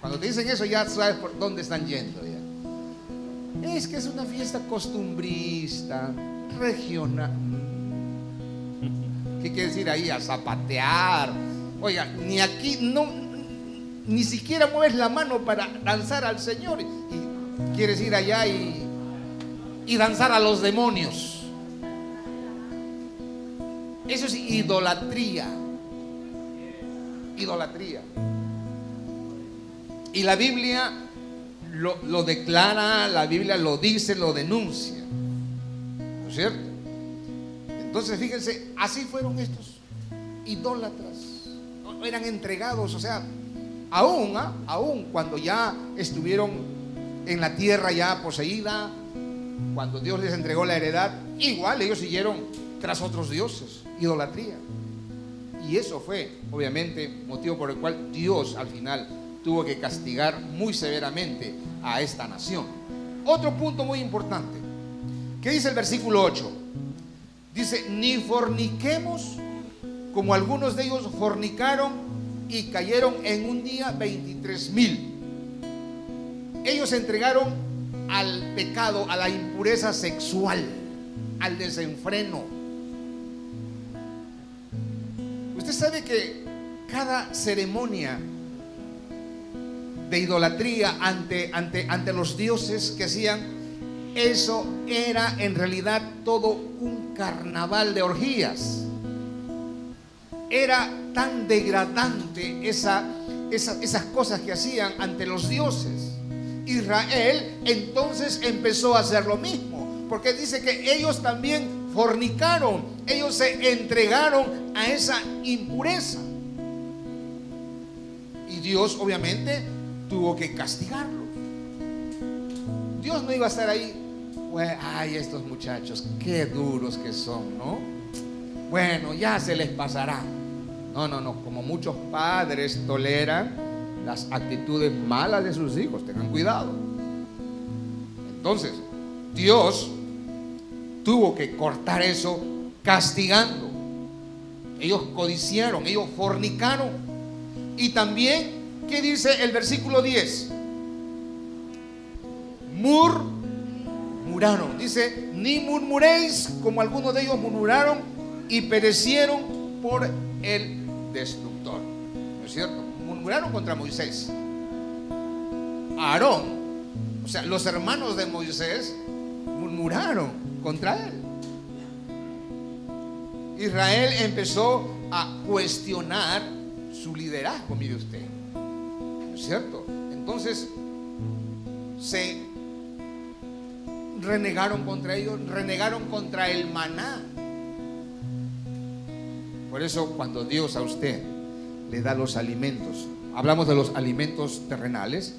Cuando te dicen eso ya sabes por dónde están yendo ya. Es que es una fiesta costumbrista, regional. ¿Qué quiere decir ahí? A zapatear. Oiga, ni aquí, no, ni siquiera mueves la mano para danzar al Señor. Y quieres ir allá y y danzar a los demonios. Eso es idolatría. Idolatría. Y la Biblia lo declara, la Biblia lo dice, lo denuncia. ¿No es cierto? Entonces fíjense, así fueron estos idólatras. Eran entregados, o sea, aún cuando ya estuvieron en la tierra ya poseída, cuando Dios les entregó la heredad, igual ellos siguieron tras otros dioses, idolatría. Y eso fue, obviamente, motivo por el cual Dios al final tuvo que castigar muy severamente a esta nación. Otro punto muy importante. ¿Qué dice el versículo 8? Dice: ni forniquemos como algunos de ellos fornicaron y cayeron en un día 23,000. Ellos se entregaron al pecado, a la impureza sexual, al desenfreno. Usted sabe que cada ceremonia de idolatría ante los dioses que hacían, eso era en realidad todo un carnaval de orgías. Era tan degradante esas cosas que hacían ante los dioses. Israel entonces empezó a hacer lo mismo, porque dice que ellos también fornicaron, ellos se entregaron a esa impureza. Y Dios obviamente tuvo que castigarlos. Dios no iba a estar ahí, ay, estos muchachos, qué duros que son, ¿no? Bueno, ya se les pasará. No, como muchos padres toleran las actitudes malas de sus hijos, tengan cuidado. Entonces, Dios tuvo que cortar eso castigando. Ellos codiciaron, ellos fornicaron. Y también, ¿qué dice el versículo 10? Murmuraron. Dice: ni murmuréis como algunos de ellos murmuraron y perecieron por el destructor. ¿No es cierto? Murmuraron contra Moisés. Aarón, o sea, los hermanos de Moisés, murmuraron contra él. Israel empezó a cuestionar su liderazgo, mire usted. ¿No es cierto? Entonces se renegaron contra ellos, renegaron contra el maná. Por eso cuando Dios a usted le da los alimentos, hablamos de los alimentos terrenales,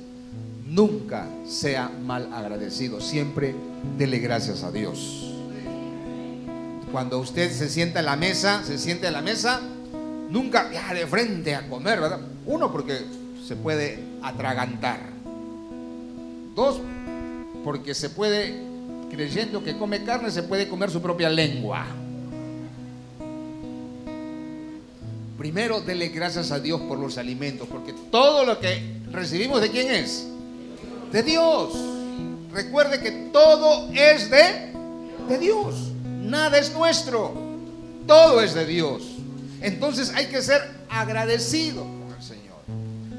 nunca sea mal agradecido, siempre dele gracias a Dios. Cuando usted se sienta en la mesa, nunca ya de frente a comer, ¿verdad? Uno, porque se puede atragantar. Dos, porque se puede, creyendo que come carne, se puede comer su propia lengua. Primero, dele gracias a Dios por los alimentos, porque todo lo que recibimos, ¿de quién es? De Dios. Recuerde que todo es de Dios. Nada es nuestro. Todo es de Dios. Entonces hay que ser agradecido con el Señor.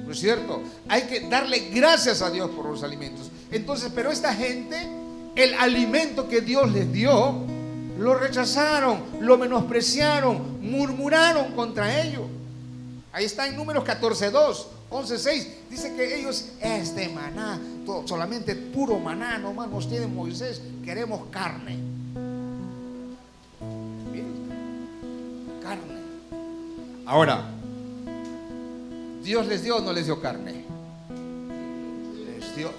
¿No es cierto? Hay que darle gracias a Dios por los alimentos. Entonces, pero esta gente, el alimento que Dios les dio, lo rechazaron, lo menospreciaron, murmuraron contra ellos. Ahí está en Números 14:2, 11:6. Dice que ellos, este maná, solamente puro maná, nomás nos tiene Moisés, queremos carne. Bien, carne. Ahora, ¿Dios les dio o no les dio carne? Les dio.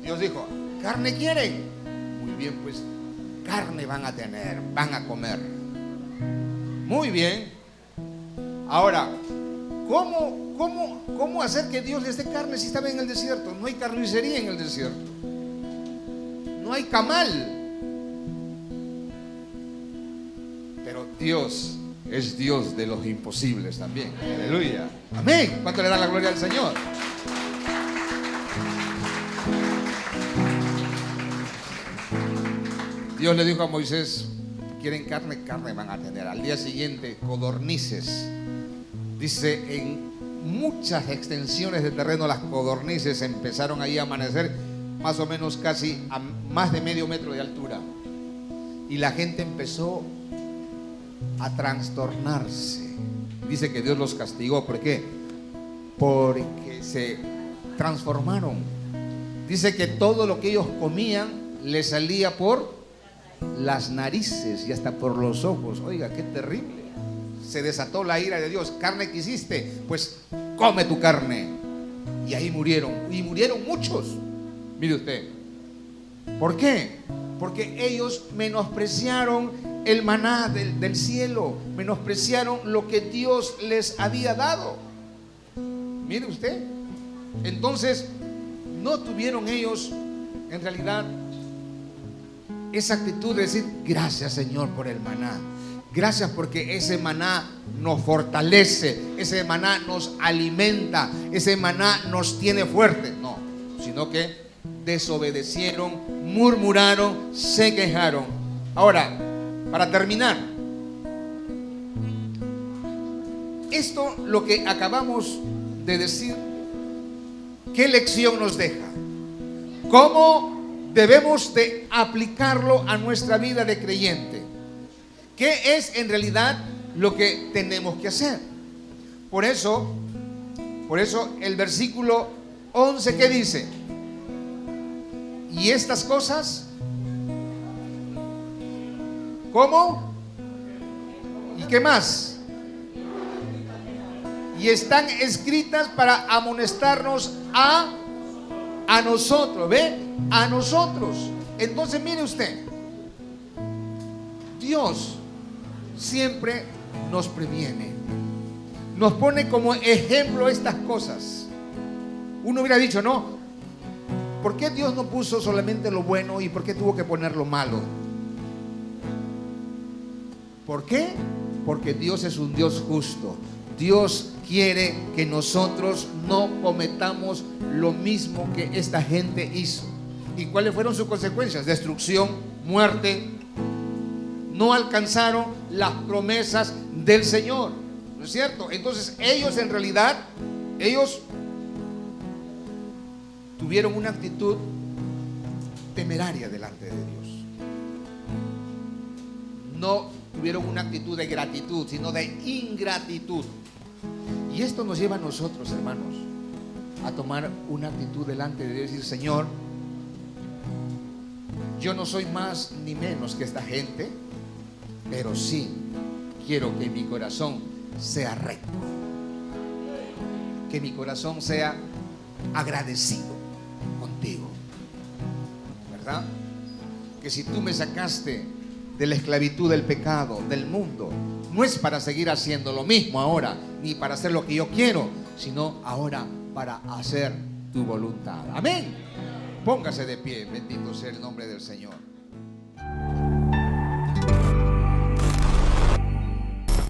Dios dijo: ¿carne quieren? Muy bien, pues carne van a tener, van a comer. Muy bien. Ahora, ¿cómo hacer que Dios les dé carne si estaba en el desierto? No hay carnicería en el desierto. No hay camal. Pero Dios es Dios de los imposibles también. Aleluya. Amén. ¿Cuánto le da la gloria al Señor? Dios le dijo a Moisés: quieren carne, carne van a tener. Al día siguiente, codornices. Dice, en muchas extensiones de terreno las codornices empezaron ahí a amanecer más o menos casi a más de medio metro de altura. Y la gente empezó a trastornarse. Dice que Dios los castigó. ¿Por qué? Porque se transformaron. Dice que todo lo que ellos comían les salía por las narices y hasta por los ojos. Oiga, qué terrible. Se desató la ira de Dios. Carne que hiciste, pues come tu carne. Y ahí murieron. Y murieron muchos. Mire usted. ¿Por qué? Porque ellos menospreciaron el maná del cielo. Menospreciaron lo que Dios les había dado. Mire usted. Entonces, no tuvieron ellos, en realidad, esa actitud de decir: gracias, Señor, por el maná. Gracias porque ese maná nos fortalece, ese maná nos alimenta, ese maná nos tiene fuerte. No, sino que desobedecieron, murmuraron, se quejaron. Ahora, para terminar, esto, lo que acabamos de decir, ¿qué lección nos deja? ¿Cómo debemos de aplicarlo a nuestra vida de creyente? ¿Qué es en realidad lo que tenemos que hacer? Por eso el versículo 11, ¿qué dice? Y estas cosas, ¿cómo? ¿Y qué más? Y están escritas para amonestarnos a nosotros, ¿ve? A nosotros. Entonces mire usted, Dios siempre nos previene, nos pone como ejemplo estas cosas. Uno hubiera dicho: no, ¿por qué Dios no puso solamente lo bueno y por qué tuvo que poner lo malo? ¿Por qué? Porque Dios es un Dios justo. Dios quiere que nosotros no cometamos lo mismo que esta gente hizo. ¿Y cuáles fueron sus consecuencias? Destrucción, muerte. No alcanzaron las promesas del Señor, ¿no es cierto? Entonces ellos, en realidad, ellos tuvieron una actitud temeraria delante de Dios. No tuvieron una actitud de gratitud, sino de ingratitud. Y esto nos lleva a nosotros, hermanos, a tomar una actitud delante de Dios y decir: Señor, yo no soy más ni menos que esta gente, pero sí quiero que mi corazón sea recto, que mi corazón sea agradecido contigo, ¿verdad? Que si tú me sacaste de la esclavitud del pecado, del mundo, no es para seguir haciendo lo mismo ahora, ni para hacer lo que yo quiero, sino ahora para hacer tu voluntad. Amén. Póngase de pie, bendito sea el nombre del Señor.